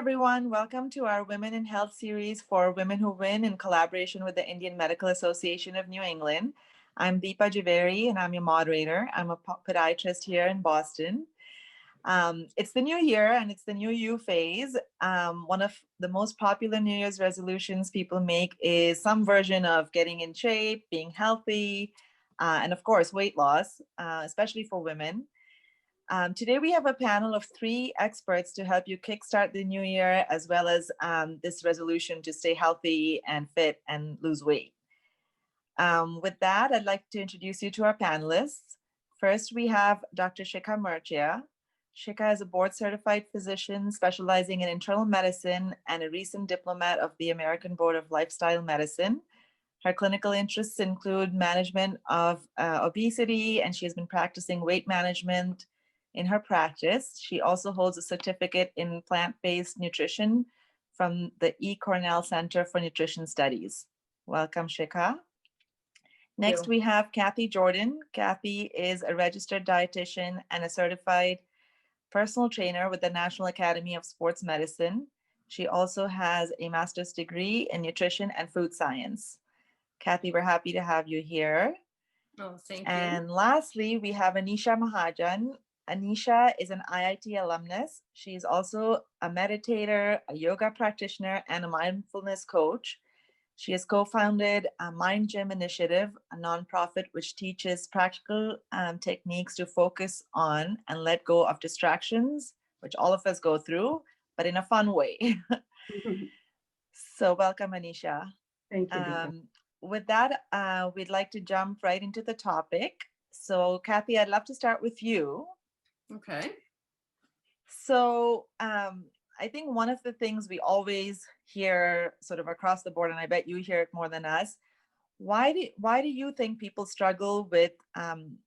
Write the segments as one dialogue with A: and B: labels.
A: everyone. Welcome to our Women in Health series for Women Who Win in collaboration with the Indian Medical Association of New England. I'm Deepa Javeri and I'm your moderator. I'm a podiatrist here in Boston. It's the new year and it's the new you phase. One of the most popular New Year's resolutions people make is some version of getting in shape, being healthy, and of course, weight loss, especially for women. Today we have a panel of 3 experts to help you kickstart the new year, as well as this resolution to stay healthy and fit and lose weight. With that, I'd like to introduce you to our panelists. First, we have Dr. Shikha Murchia. Shikha is a board-certified physician specializing in internal medicine and a recent diplomat of the American Board of Lifestyle Medicine. Her clinical interests include management of obesity, and she has been practicing weight management in her practice. She also holds a certificate in plant-based nutrition from the E. Cornell Center for Nutrition Studies. Welcome, Shikha. Next, we have Kathy Jordan. Kathy is a registered dietitian and a certified personal trainer with the National Academy of Sports Medicine. She also has a master's degree in nutrition and food science. Kathy, we're happy to have you here.
B: Oh, thank you.
A: And lastly, we have Anisha Mahajan. Anisha is an IIT alumnus. She's also a meditator, a yoga practitioner, and a mindfulness coach. She has co-founded a Mind Gym Initiative, a nonprofit which teaches practical techniques to focus on and let go of distractions, which all of us go through, but in a fun way. So welcome, Anisha.
C: Thank you.
A: With that, we'd like to jump right into the topic. So Kathy, I'd love to start with you.
B: Okay.
A: So I think one of the things we always hear sort of across the board, and I bet you hear it more than us, why do you think people struggle with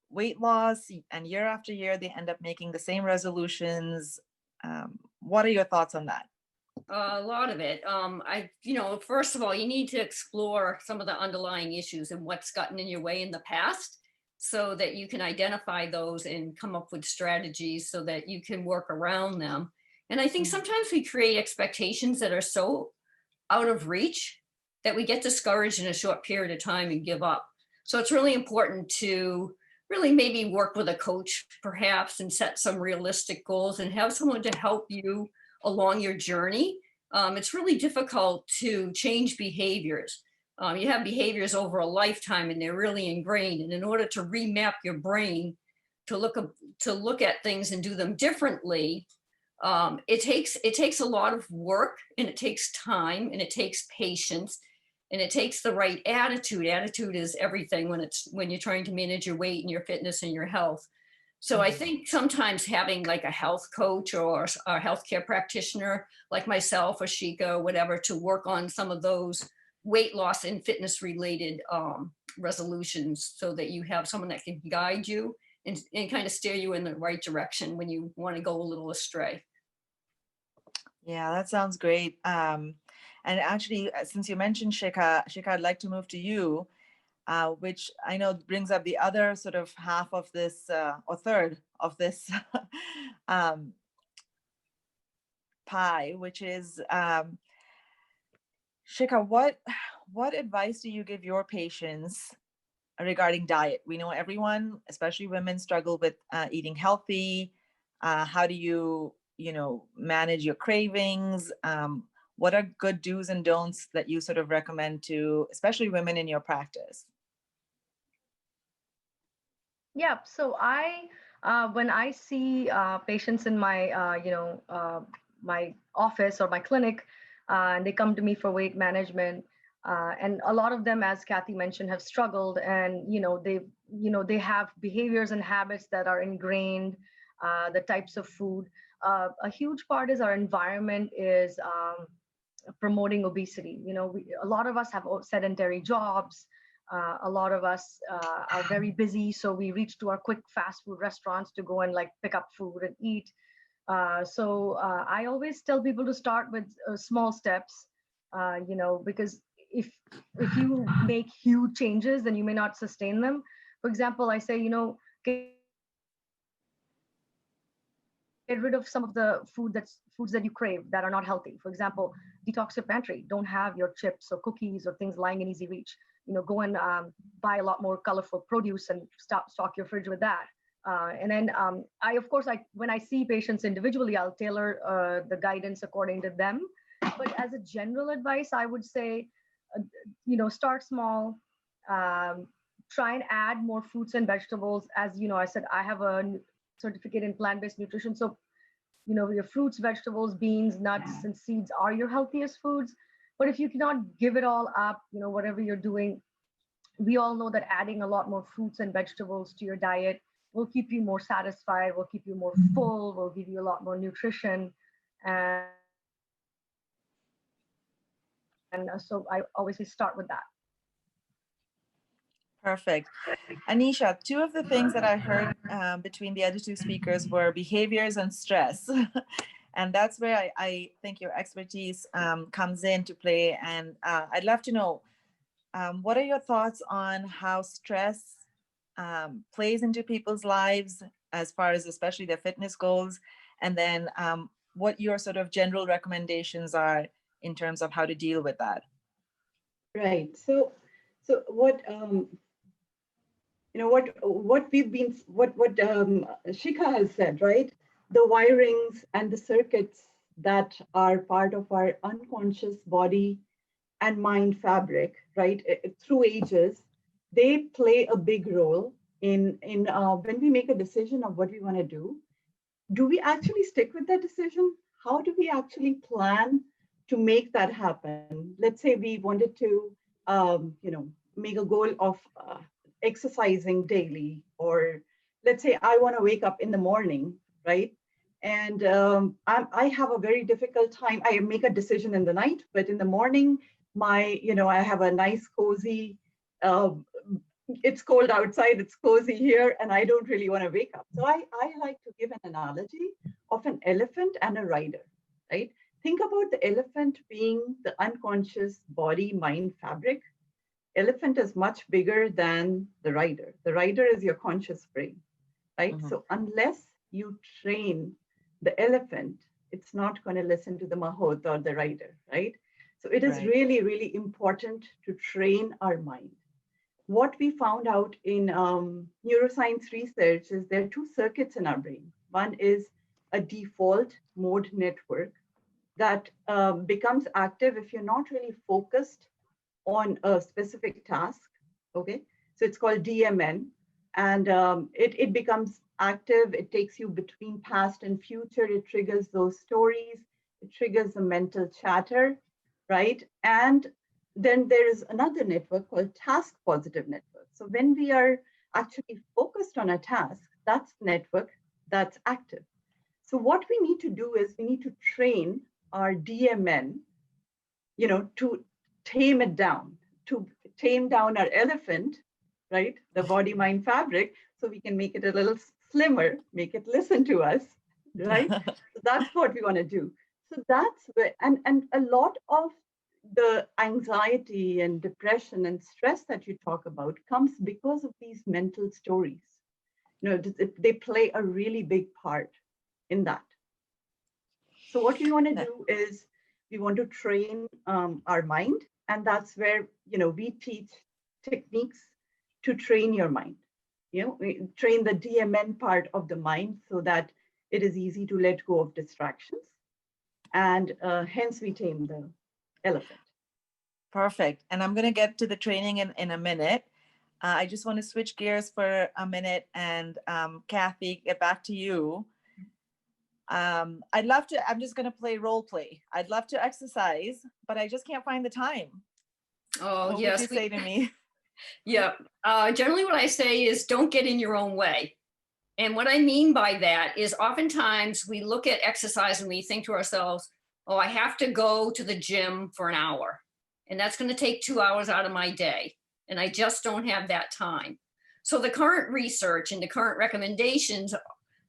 A: weight loss, and year after year they end up making the same resolutions? What are your thoughts on that?
B: A lot of it. First of all, you need to explore some of the underlying issues and what's gotten in your way in the past, so that you can identify those and come up with strategies so that you can work around them. And I think sometimes we create expectations that are so out of reach that we get discouraged in a short period of time and give up. So it's really important to really maybe work with a coach perhaps and set some realistic goals and have someone to help you along your journey. It's really difficult to change behaviors. You have behaviors over a lifetime and they're really ingrained. And in order to remap your brain to look at things and do them differently, it takes a lot of work, and it takes time, and it takes patience, and it takes the right attitude. Attitude is everything when you're trying to manage your weight and your fitness and your health. So I think sometimes having like a health coach or a healthcare practitioner like myself or Shikha or whatever to work on some of those weight loss and fitness related resolutions, so that you have someone that can guide you and kind of steer you in the right direction when you want to go a little astray.
A: Yeah, that sounds great. And actually, since you mentioned Shikha, I'd like to move to you, which I know brings up the other sort of half of this, or third of this pie, which is, Shikha, what advice do you give your patients regarding diet? We know everyone, especially women, struggle with eating healthy. How do you manage your cravings? What are good do's and don'ts that you sort of recommend to, especially women in your practice?
C: Yeah, so when I see patients in my, my office or my clinic, and they come to me for weight management, and a lot of them, as Kathy mentioned, have struggled, and they have behaviors and habits that are ingrained, the types of food. A huge part is our environment is promoting obesity. A lot of us have sedentary jobs. A lot of us are very busy, so we reach to our quick fast food restaurants to go and like pick up food and eat. So I always tell people to start with small steps, because if you make huge changes, then you may not sustain them. For example, I say, get rid of some of the foods that you crave that are not healthy. For example, detox your pantry. Don't have your chips or cookies or things lying in easy reach. Go and buy a lot more colorful produce and stock your fridge with that. And then I, of course, when I see patients individually, I'll tailor the guidance according to them. But as a general advice, I would say, start small. Try and add more fruits and vegetables. As I said, I have a certificate in plant-based nutrition. So, your fruits, vegetables, beans, nuts, and seeds are your healthiest foods. But if you cannot give it all up, whatever you're doing, we all know that adding a lot more fruits and vegetables to your diet will keep you more satisfied, will keep you more full, will give you a lot more nutrition. And so I always say start with that.
A: Perfect. Anisha, two of the things that I heard between the other two speakers were behaviors and stress. And that's where I think your expertise comes into play. And I'd love to know, what are your thoughts on how stress plays into people's lives as far as especially their fitness goals? And then what your sort of general recommendations are in terms of how to deal with that?
D: Right. So what Shikha has said, right? The wirings and the circuits that are part of our unconscious body and mind fabric, right? Through ages, they play a big role in when we make a decision of what we want to do. Do we actually stick with that decision? How do we actually plan to make that happen? Let's say we wanted to, make a goal of exercising daily, or let's say I want to wake up in the morning, right? And I have a very difficult time. I make a decision in the night, but in the morning, I have a nice cozy, it's cold outside, it's cozy here, and I don't really want to wake up. So I like to give an analogy of an elephant and a rider, right? Think about the elephant being the unconscious body mind fabric. Elephant is much bigger than the rider. The rider is your conscious brain, right? Mm-hmm. So unless you train the elephant, it's not going to listen to the mahout or the rider, right? So it is really, really important to train our mind. What we found out in neuroscience research is there are two circuits in our brain. One is a default mode network that becomes active if you're not really focused on a specific task, okay? So it's called DMN, and it becomes active. It takes you between past and future. It triggers those stories. It triggers the mental chatter, right? And then there is another network called task positive network. So when we are actually focused on a task, that's the network that's active. So what we need to do is we need to train our DMN, to tame it down, to tame down our elephant, right? The body mind fabric, so we can make it a little slimmer, make it listen to us, right? So that's what we want to do. So that's where, and a lot of the anxiety and depression and stress that you talk about comes because of these mental stories. They play a really big part in that. So what we want to do is we want to train our mind, and that's where we teach techniques to train your mind. We train the DMN part of the mind so that it is easy to let go of distractions, and hence we tame the elephant.
A: Perfect. And I'm going to get to the training in a minute. I just want to switch gears for a minute and Kathy, get back to you. I'd love to, I'm just going to play role play. I'd love to exercise, but I just can't find the time.
B: Oh,
A: what
B: yes.
A: Would you say to me?
B: Yeah. Generally what I say is don't get in your own way. And what I mean by that is oftentimes we look at exercise and we think to ourselves, oh, I have to go to the gym for an hour. And that's going to take 2 hours out of my day. And I just don't have that time. So the current research and the current recommendations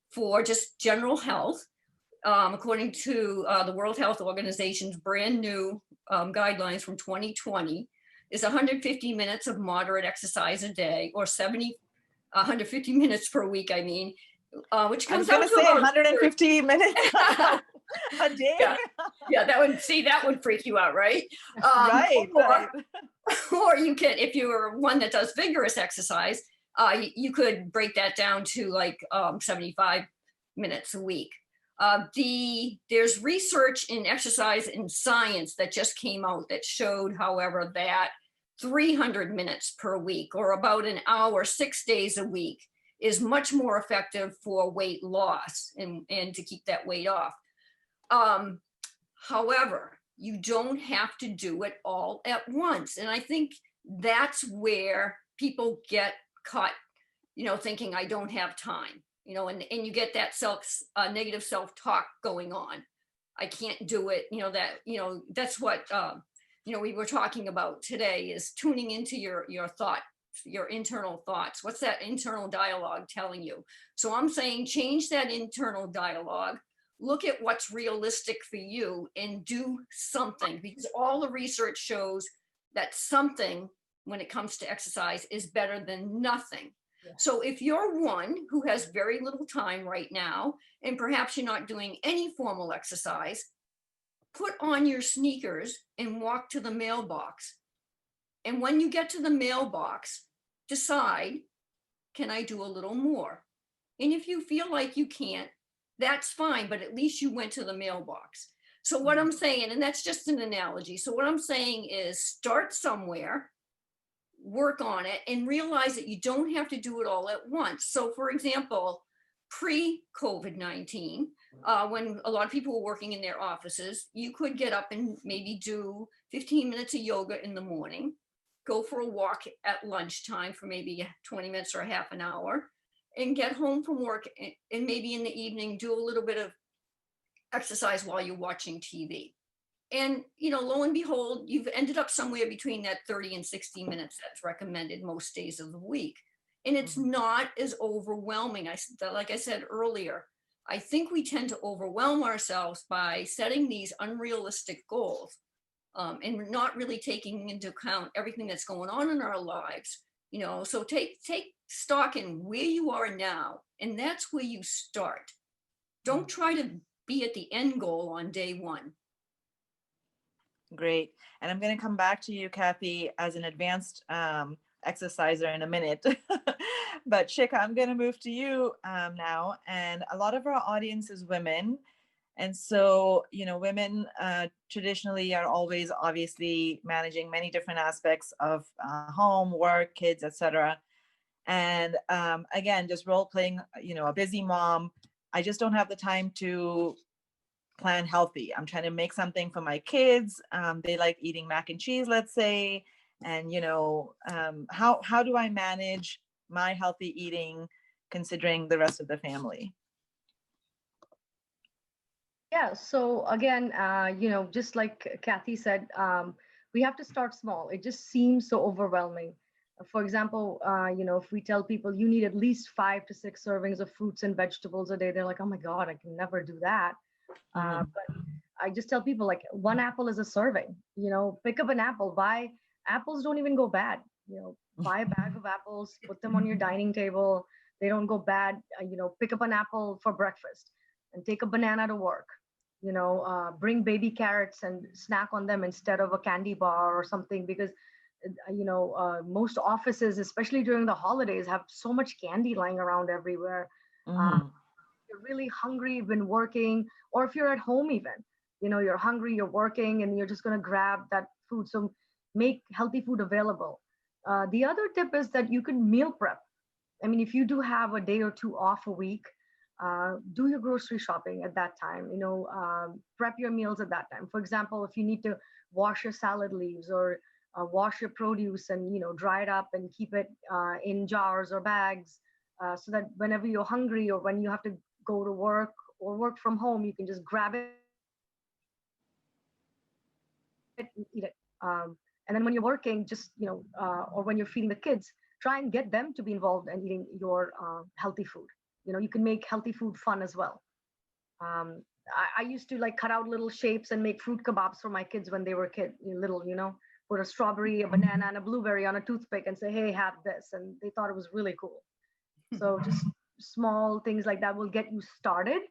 B: for just general health, according to the World Health Organization's brand new guidelines from 2020, is 150 minutes of moderate exercise a day, or 150 minutes per week, which
A: I was
B: comes
A: going
B: out
A: to
B: to
A: say
B: about
A: 150 minutes a day.
B: Yeah. Yeah, that would freak you out, right?
A: Right,
B: Or,
A: right.
B: or you can, if you're one that does vigorous exercise, you could break that down to like 75 minutes a week. There's research in exercise and science that just came out that showed, however, that 300 minutes per week, or about an hour, 6 days a week, is much more effective for weight loss and to keep that weight off. However, you don't have to do it all at once. And I think that's where people get caught, thinking I don't have time, and you get that negative self-talk going on. I can't do it. That's what, we were talking about today, is tuning into your thought, your internal thoughts. What's that internal dialogue telling you? So I'm saying change that internal dialogue. Look at what's realistic for you and do something, because all the research shows that something, when it comes to exercise, is better than nothing. Yeah. So if you're one who has very little time right now, and perhaps you're not doing any formal exercise, put on your sneakers and walk to the mailbox. And when you get to the mailbox, decide, can I do a little more? And if you feel like you can't, that's fine, but at least you went to the mailbox. So what I'm saying, and that's just an analogy. So what I'm saying is start somewhere, work on it, and realize that you don't have to do it all at once. So for example, pre-COVID-19, when a lot of people were working in their offices, you could get up and maybe do 15 minutes of yoga in the morning, go for a walk at lunchtime for maybe 20 minutes or a half an hour, and get home from work, and maybe in the evening do a little bit of exercise while you're watching TV. And lo and behold, you've ended up somewhere between that 30 and 60 minutes that's recommended most days of the week. And it's not as overwhelming. Like I said earlier, I think we tend to overwhelm ourselves by setting these unrealistic goals, and not really taking into account everything that's going on in our lives. So take stock in where you are now, and that's where you start. Don't try to be at the end goal on day one.
A: Great. And I'm going to come back to you, Kathy, as an advanced exerciser in a minute. But Shikha, I'm going to move to you now. And a lot of our audience is women. And so, women traditionally are always obviously managing many different aspects of home, work, kids, etc. And again, just role playing, a busy mom. I just don't have the time to plan healthy. I'm trying to make something for my kids. They like eating mac and cheese, let's say. And, how do I manage my healthy eating considering the rest of the family?
C: Yeah, so again, just like Kathy said, we have to start small. It just seems so overwhelming. For example, if we tell people you need at least 5 to 6 servings of fruits and vegetables a day, they're like, oh my God, I can never do that. But I just tell people, like, one apple is a serving. Pick up an apple. Apples don't even go bad. Buy a bag of apples, put them on your dining table. They don't go bad. Pick up an apple for breakfast and take a banana to work. Bring baby carrots and snack on them instead of a candy bar or something, because most offices, especially during the holidays, have so much candy lying around everywhere. You're really hungry, you've been working, or if you're at home even, you're hungry, you're working, and you're just going to grab that food. So make healthy food available. The other tip is that you can meal prep. I mean, if you do have a day or two off a week, do your grocery shopping at that time. Prep your meals at that time. For example, if you need to wash your salad leaves or wash your produce and dry it up and keep it in jars or bags, so that whenever you're hungry or when you have to go to work or work from home, you can just grab it and eat it. And then when you're working, just or when you're feeding the kids, try and get them to be involved in eating your healthy food. You can make healthy food fun as well. I used to like cut out little shapes and make fruit kebabs for my kids when they were little, put a strawberry, a banana, and a blueberry on a toothpick and say, hey, have this. And they thought it was really cool. So just small things like that will get you started.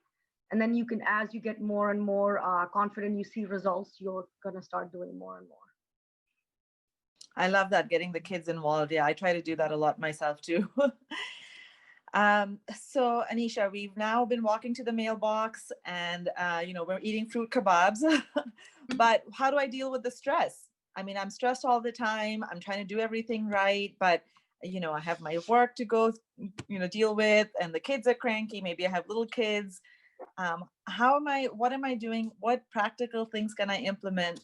C: And then you can, as you get more and more confident, you see results, you're going to start doing more and more.
A: I love that, getting the kids involved. Yeah, I try to do that a lot myself too. So Anisha, we've now been walking to the mailbox and, we're eating fruit kebabs, but how do I deal with the stress? I mean, I'm stressed all the time. I'm trying to do everything right, but I have my work to go, deal with, and the kids are cranky. Maybe I have little kids. What am I doing? What practical things can I implement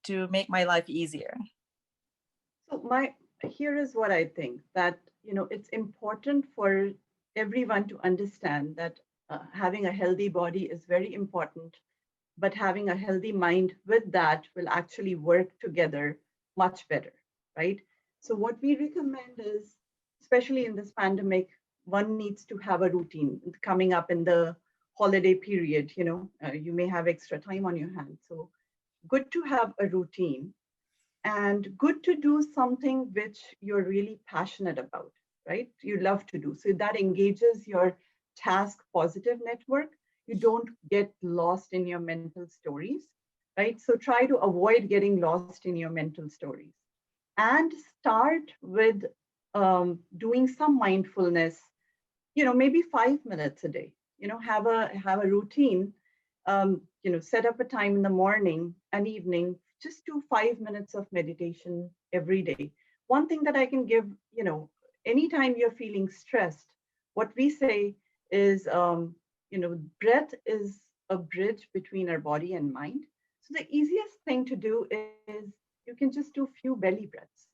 A: to make my life easier?
D: So here is what I think, that it's important for everyone to understand that having a healthy body is very important, but having a healthy mind with that will actually work together much better, right? So what we recommend is, especially in this pandemic, one needs to have a routine coming up in the holiday period. You may have extra time on your hands, so good to have a routine, and good to do something which you're really passionate about, right? You love to do. So that engages your task positive network. You don't get lost in your mental stories, right? So try to avoid getting lost in your mental stories and start with doing some mindfulness, maybe 5 minutes a day. Have a routine. Set up a time in the morning and evening. Just do 5 minutes of meditation every day. One thing that I can give, anytime you're feeling stressed, what we say is, breath is a bridge between our body and mind. So the easiest thing to do is you can just do few belly breaths.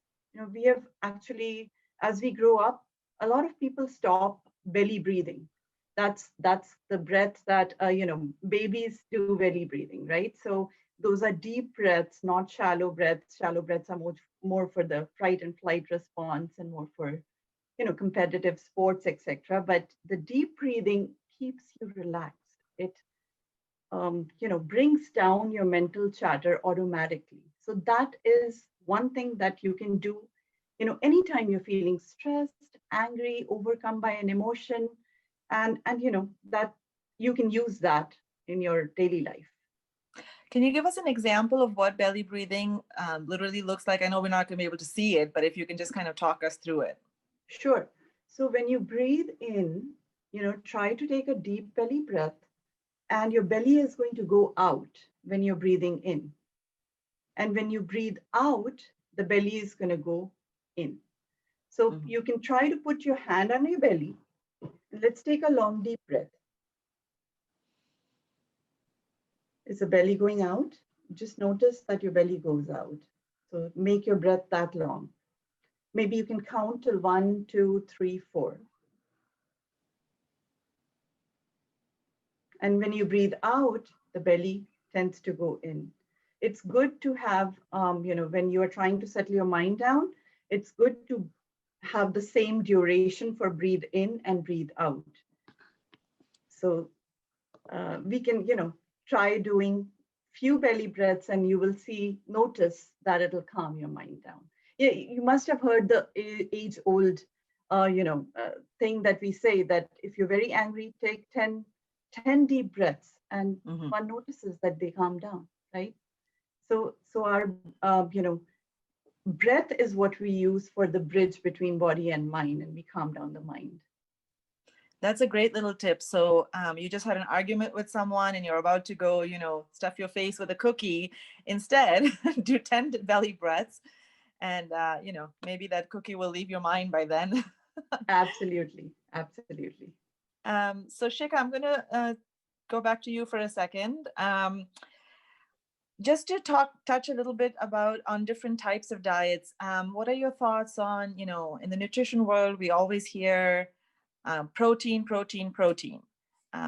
D: We have actually, as we grow up, a lot of people stop belly breathing. That's the breath that babies do belly breathing, right? So those are deep breaths, not shallow breaths. Shallow breaths are more for the fight and flight response and more for competitive sports, etc. But the deep breathing keeps you relaxed. It brings down your mental chatter automatically. So that is one thing that you can do. Anytime you're feeling stressed, angry, overcome by an emotion, and that you can use that in your daily life.
A: Can you give us an example of what belly breathing literally looks like? I know we're not going to be able to see it, but if you can just kind of talk us through it.
D: Sure. So when you breathe in, try to take a deep belly breath, and your belly is going to go out when you're breathing in. And when you breathe out, the belly is going to go in. So you can try to put your hand on your belly. Let's take a long, deep breath. Is the belly going out? Just notice that your belly goes out. So make your breath that long. Maybe you can count till 1, 2, 3, 4. And when you breathe out, the belly tends to go in. It's good to have, when you are trying to settle your mind down, it's good to have the same duration for breathe in and breathe out. So we can, try doing few belly breaths, and you will notice that it'll calm your mind down. Yeah, you must have heard the age-old, thing that we say, that if you're very angry, take 10 deep breaths, and one notices that they calm down, right? So our, breath is what we use for the bridge between body and mind, and we calm down the mind.
A: That's a great little tip. So you just had an argument with someone and you're about to go, stuff your face with a cookie. Instead, do 10 belly breaths, and, maybe that cookie will leave your mind by then.
D: Absolutely. Absolutely.
A: So Shikha, I'm going to go back to you for a second. Just to touch a little bit on different types of diets. What are your thoughts on, in the nutrition world, we always hear protein, protein, protein.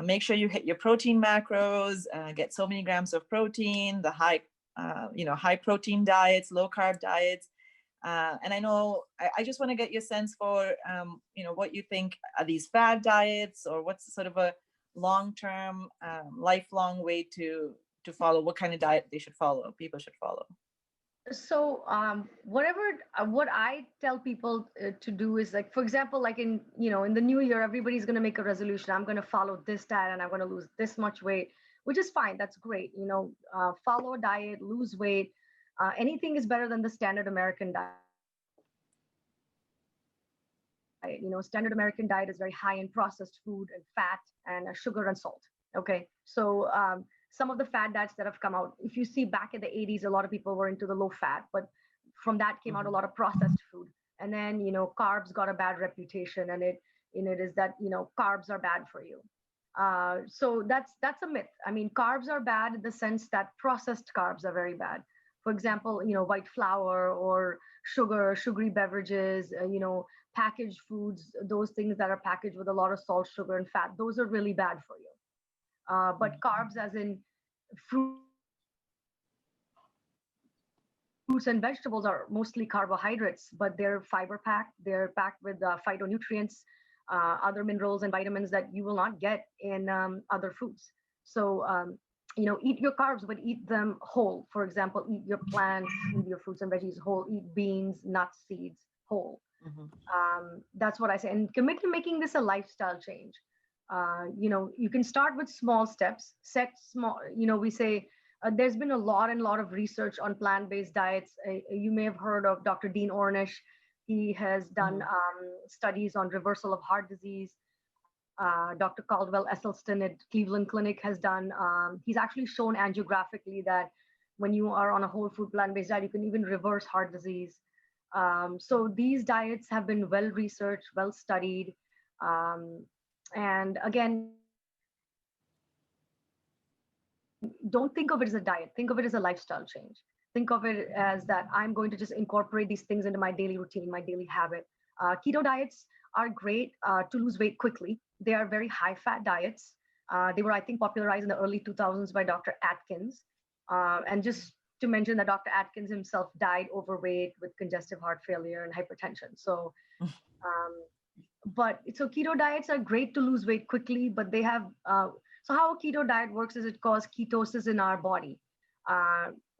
A: Make sure you hit your protein macros, get so many grams of protein, the high protein diets, low carb diets. And I know, I just want to get your sense for, what you think. Are these fad diets, or what's sort of a long-term, lifelong way to follow? What kind of diet people should follow?
C: So what I tell people to do is, like, for example, like in the new year, everybody's going to make a resolution. I'm going to follow this diet and I'm going to lose this much weight, which is fine. That's great. Follow a diet, lose weight. Anything is better than the standard American diet. Standard American diet is very high in processed food and fat and sugar and salt. Okay, so some of the fat diets that have come out, if you see back in the 80s, a lot of people were into the low fat, but from that came out a lot of processed food. And then carbs got a bad reputation, and it is that carbs are bad for you. So that's a myth. I mean, carbs are bad in the sense that processed carbs are very bad. For example, white flour or sugar, sugary beverages, packaged foods, those things that are packaged with a lot of salt, sugar, and fat, those are really bad for you. But carbs, as in fruits and vegetables, are mostly carbohydrates, but they're fiber packed. They're packed with phytonutrients, other minerals and vitamins that you will not get in other foods. So, eat your carbs, but eat them whole. For example, eat your plants, eat your fruits and veggies whole, eat beans, nuts, seeds whole. That's what I say. And commit to making this a lifestyle change. You can start with small steps, set small, we say there's been a lot of research on plant-based diets. You may have heard of Dr. Dean Ornish. He has done studies on reversal of heart disease. Dr. Caldwell Esselstyn at Cleveland Clinic has done, he's actually shown angiographically that when you are on a whole food plant-based diet, you can even reverse heart disease. So these diets have been well researched, well studied. And again, don't think of it as a diet. Think of it as a lifestyle change. Think of it as that I'm going to just incorporate these things into my daily routine, my daily habit. Keto diets are great to lose weight quickly. They are very high fat diets. They were, I think, popularized in the early 2000s by Dr. Atkins. And just to mention that Dr. Atkins himself died overweight with congestive heart failure and hypertension. So, so keto diets are great to lose weight quickly, but they have, so how a keto diet works is it causes ketosis in our body.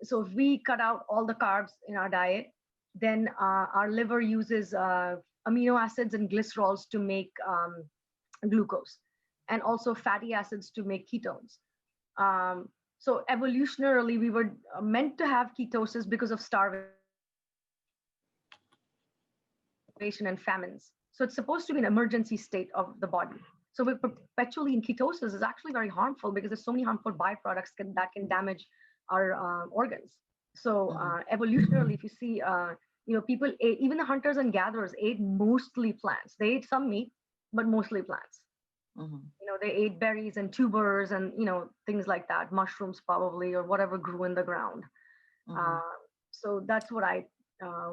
C: So if we cut out all the carbs in our diet, then our liver uses amino acids and glycerols to make glucose, and also fatty acids to make ketones. So evolutionarily, we were meant to have ketosis because of starvation and famines. So it's supposed to be an emergency state of the body. So we're perpetually in ketosis is actually very harmful because there's so many harmful byproducts that can damage our organs. So evolutionarily, if you see, people ate, even the hunters and gatherers ate mostly plants. They ate some meat, but mostly plants. They ate berries and tubers and things like that, mushrooms probably, or whatever grew in the ground. So that's what I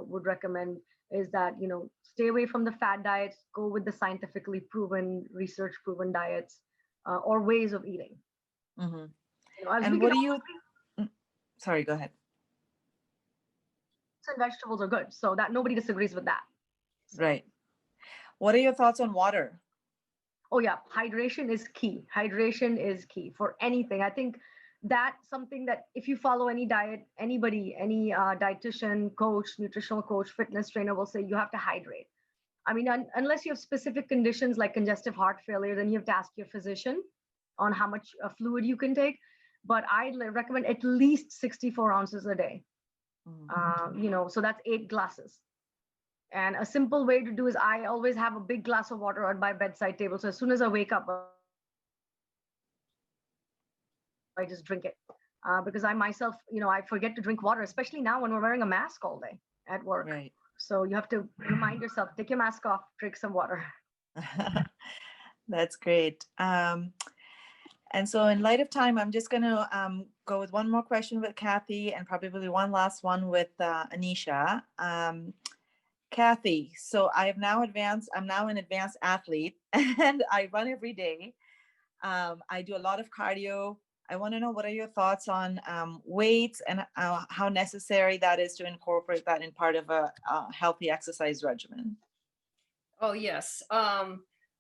C: would recommend, is that stay away from the fat diets, go with the scientifically proven, research proven diets, or ways of eating.
A: And what do you sorry, go ahead.
C: And vegetables are good, so that nobody disagrees with that.
A: Right. What are your thoughts on water?
C: Oh yeah, hydration is key. Hydration is key for anything. I think that's something that if you follow any diet, anybody, any dietitian, coach, nutritional coach, fitness trainer will say you have to hydrate. I mean, unless you have specific conditions like congestive heart failure, then you have to ask your physician on how much fluid you can take. But I recommend at least 64 ounces a day. So that's 8 glasses. And a simple way to do is I always have a big glass of water on my bedside table. So as soon as I wake up, I just drink it. Because I myself, I forget to drink water, especially now when we're wearing a mask all day at work.
A: Right.
C: So you have to remind yourself, take your mask off, drink some water.
A: That's great. And so in light of time, I'm just going to go with one more question with Kathy and probably one last one with Anisha. Kathy, so I'm now an advanced athlete and I run every day. I do a lot of cardio. I want to know, what are your thoughts on weights and how necessary that is to incorporate that in part of a healthy exercise regimen?
B: Oh, yes.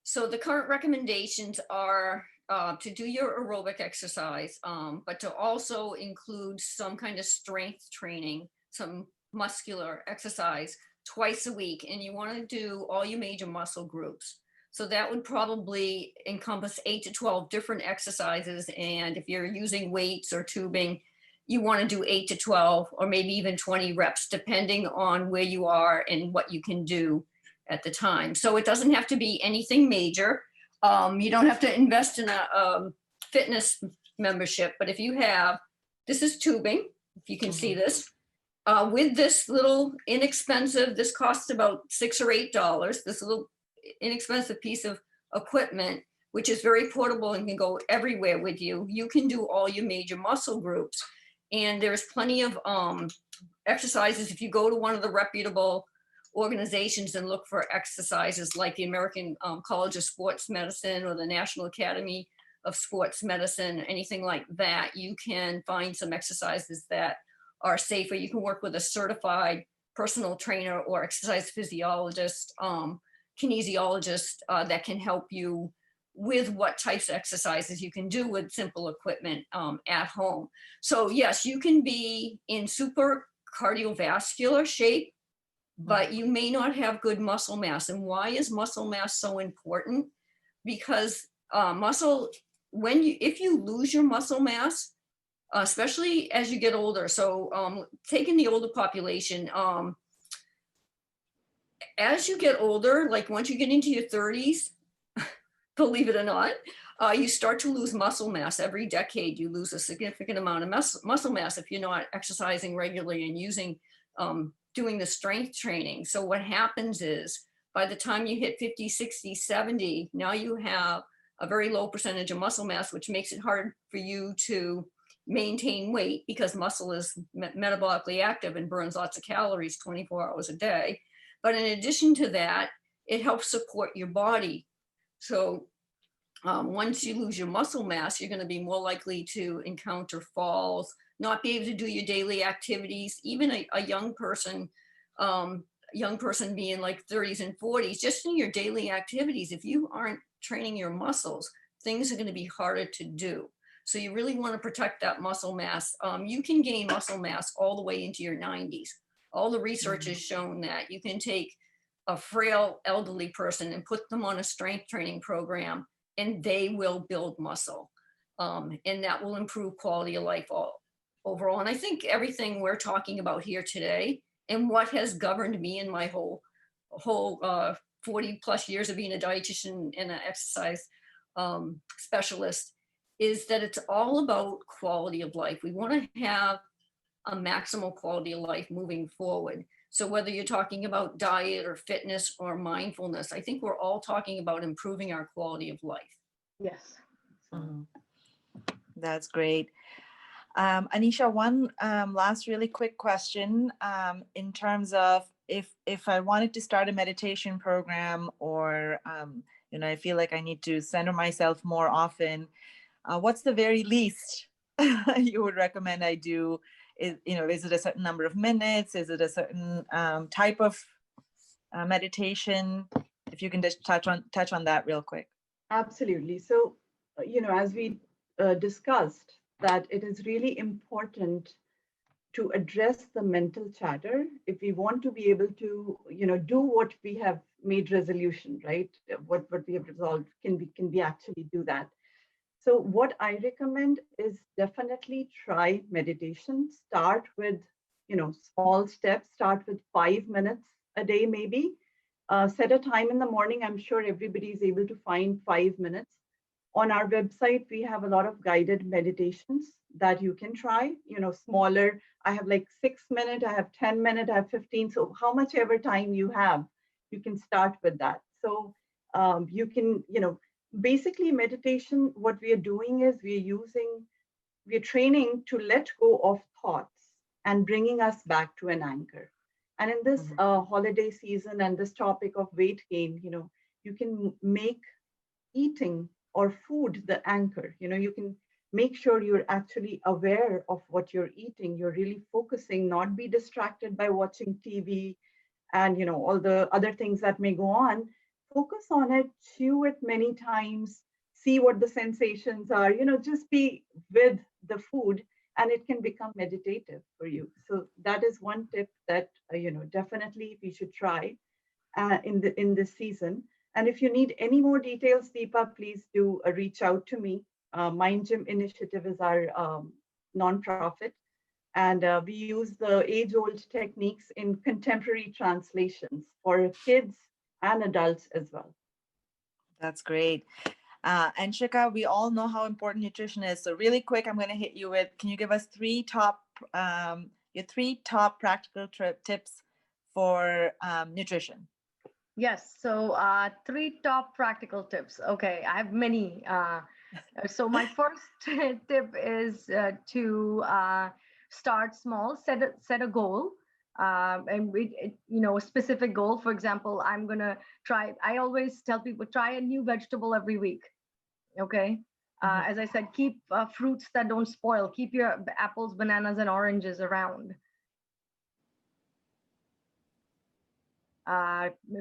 B: So the current recommendations are to do your aerobic exercise, but to also include some kind of strength training some muscular exercise twice a week, and you want to do all your major muscle groups. So that would probably encompass 8 to 12 different exercises. And if you're using weights or tubing, you want to do 8 to 12 or maybe even 20 reps, depending on where you are and what you can do at the time. So it doesn't have to be anything major. You don't have to invest in a fitness membership, but if you have, this is tubing, if you can see this, with this little inexpensive, this costs about $6 or $8, this little inexpensive piece of equipment, which is very portable and can go everywhere with you. You can do all your major muscle groups. And there's plenty of exercises. If you go to one of the reputable organizations and look for exercises like the American College of Sports Medicine or the National Academy of Sports Medicine, anything like that, you can find some exercises that are safer. You can work with a certified personal trainer or exercise physiologist, kinesiologist that can help you with what types of exercises you can do with simple equipment at home. So yes, you can be in super cardiovascular shape, but you may not have good muscle mass. And why is muscle mass so important? Because if you lose your muscle mass, especially as you get older, so taking the older population, as you get older, like once you get into your 30s, believe it or not, you start to lose muscle mass. Every decade, you lose a significant amount of muscle mass if you're not exercising regularly and doing the strength training. So what happens is by the time you hit 50, 60, 70, now you have a very low percentage of muscle mass, which makes it hard for you to maintain weight because muscle is metabolically active and burns lots of calories 24 hours a day. But in addition to that, it helps support your body. So once you lose your muscle mass, you're going to be more likely to encounter falls, not be able to do your daily activities. Even a young person being like 30s and 40s, just in your daily activities, if you aren't training your muscles, things are going to be harder to do. So you really want to protect that muscle mass. You can gain muscle mass all the way into your 90s. All the research has shown that you can take a frail elderly person and put them on a strength training program and they will build muscle. And that will improve quality of life overall. And I think everything we're talking about here today and what has governed me in my whole 40 plus years of being a dietitian and an exercise specialist is that it's all about quality of life. We want to have a maximal quality of life moving forward. So whether you're talking about diet or fitness or mindfulness, I think we're all talking about improving our quality of life.
C: Yes.
A: That's great. Anisha, one last really quick question in terms of if I wanted to start a meditation program or, I feel like I need to center myself more often, what's the very least you would recommend I do? Is it a certain number of minutes? Is it a certain type of meditation? If you can just touch on that real quick.
D: Absolutely. So, as we discussed, that it is really important to address the mental chatter if we want to be able to, do what we have made resolution, right? What we have resolved, can we actually do that? So what I recommend is definitely try meditation. Start with, small steps. Start with 5 minutes a day, maybe. Set a time in the morning. I'm sure everybody is able to find 5 minutes. On our website, we have a lot of guided meditations that you can try, smaller. I have like 6 minutes, I have 10 minutes, I have 15. So how much ever time you have, you can start with that. So you can, basically meditation, what we are doing is we're training to let go of thoughts and bringing us back to an anchor. And in this holiday season and this topic of weight gain, you can make eating or food the anchor. You can make sure you're actually aware of what you're eating. You're really focusing, not be distracted by watching TV and all the other things that may go on. Focus on it, chew it many times, see what the sensations are, just be with the food and it can become meditative for you. So that is one tip that, definitely we should try in this season. And if you need any more details, Deepa, please do reach out to me. Mind Gym Initiative is our nonprofit, and we use the age-old techniques in contemporary translations for kids and adults as well.
A: That's great. And Shikha, we all know how important nutrition is. So really quick, I'm going to hit you with, can you give us your three top practical tips for nutrition?
C: Yes. So 3 top practical tips. Okay, I have many. So my first tip is to start small, set a goal, and a specific goal. For example, I'm gonna try. I always tell people try a new vegetable every week. Okay. As I said, keep fruits that don't spoil. Keep your apples, bananas, and oranges around.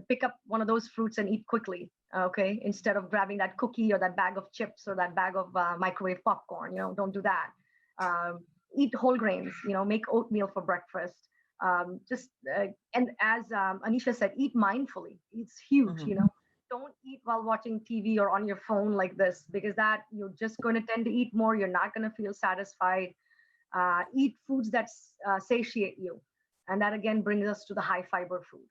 C: Pick up one of those fruits and eat quickly. Okay, instead of grabbing that cookie or that bag of chips or that bag of microwave popcorn. Don't do that. Eat whole grains. Make oatmeal for breakfast. And as Anisha said, eat mindfully. It's huge. Don't eat while watching TV or on your phone like this, because that you're just going to tend to eat more. You're not going to feel satisfied. Eat foods that satiate you, and that again brings us to the high fiber food.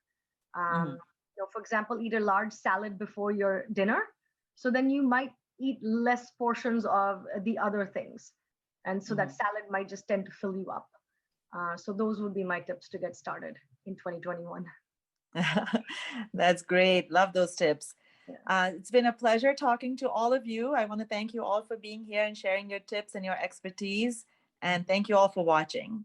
C: For example, eat a large salad before your dinner. So then you might eat less portions of the other things. And so that salad might just tend to fill you up. So those would be my tips to get started in 2021.
A: That's great. Love those tips.
C: Yeah.
A: It's been a pleasure talking to all of you. I want to thank you all for being here and sharing your tips and your expertise. And thank you all for watching.